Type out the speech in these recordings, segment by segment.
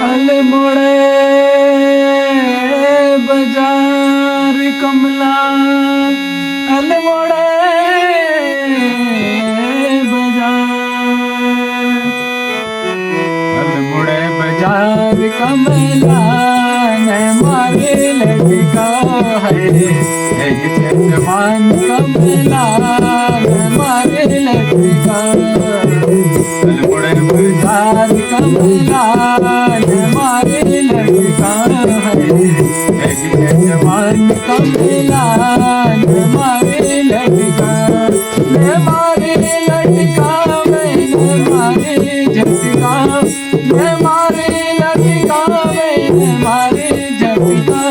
अल्मोड़े बाजार कमला अल्मोड़े बाजार अल्मोड़े बाजार कमला ने मारे लड़का है एक जवान कमला ने मारे लड़का अल्मोड़े बाजार कमला ने मारे लड़का है एक जवान कमला ने मारे लड़का ने मारे लड़का मैंने मारे झटका ने मारे लड़का मैंने मारे झटका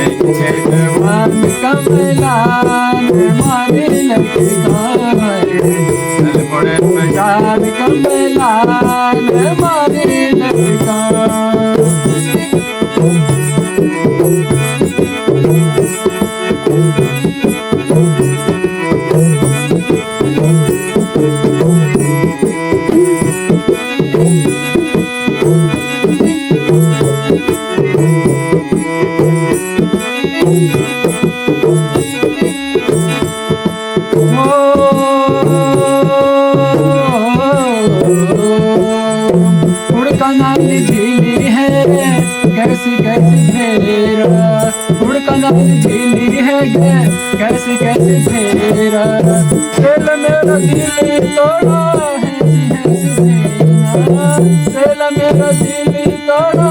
एक जवान कमला ने मारे लड़का है अल्मोड़े बाजार कमला ने मारे लड़का नाली झीली है कैसी कैसी फेरा उड़का नाली झीली है कैसी कैसी फेरा दिल मेरा दिल तोड़ा ऐसी ऐसी भेना दिल मेरा दिल तोड़ा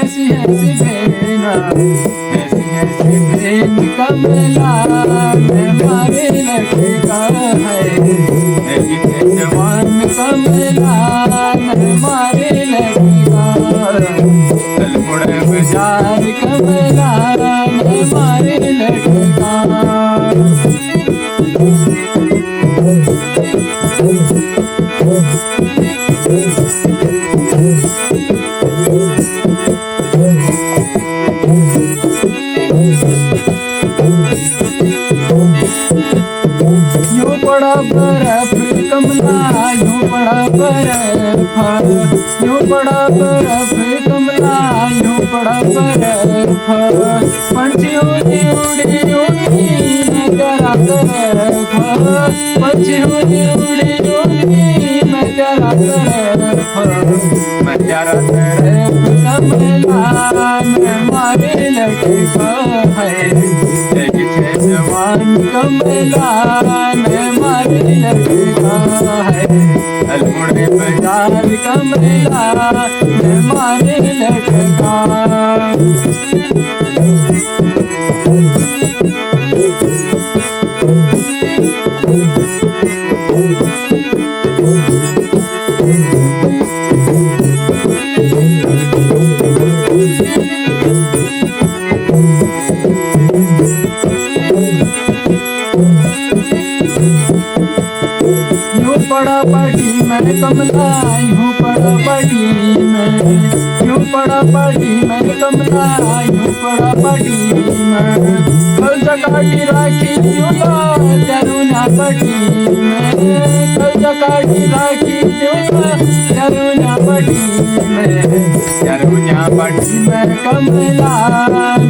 ऐसी ऐसी भेना ऐसी ऐसी भेन कमला में मारे लड़का है एक जवान कमला में मारे अल्मोड़े बाजार कमला ने मारे लड़का यूं पड़ा बर्फ कमला यूं पड़ा बर्फ यूं पड़ा बर्फ कमला यूं पड़ा बर्फ पंछियों ने उड़ी उड़ी मैं तेरा तरफ पंछियों ने उड़ी उड़ी मैं तेरा तरफ मैं तेरा तरफ कमला मैं मारे लड़का है एक जवान कमला ने मारे लड़का है अल्मोड़े बाजार कमला ने मारे लड़का यूं पड़ा पड़ी मैं कमला यूं पड़ा पड़ी मैं यूं पड़ा पड़ी मैं कमला यूं पड़ा पड़ी मैं कल जगाटी राखी चूला जरूना पड़ी मैं कल जगाटी राखी चूला जरूना पड़ी मैं जरूना पड़ी मैं कमला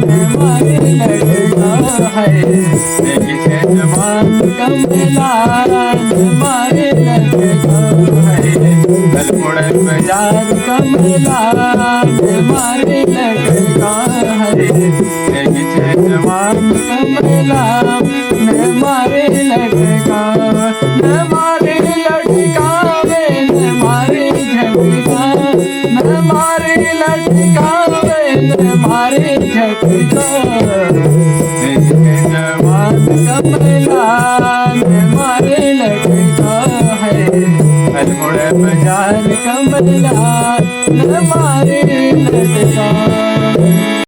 में मारे लड़का है एक जवान कमला में मारे लड़का है अल्मोड़े बाजार कमला में मारे लड़का है एक जवान कमला में मारे लड़का न मारे लड़का न मारे झटका न मारे लड़का न मारे झटका एक जवान कमला में मारे लड़का है अल्मोड़े बाजार कमला न मारे लड़का।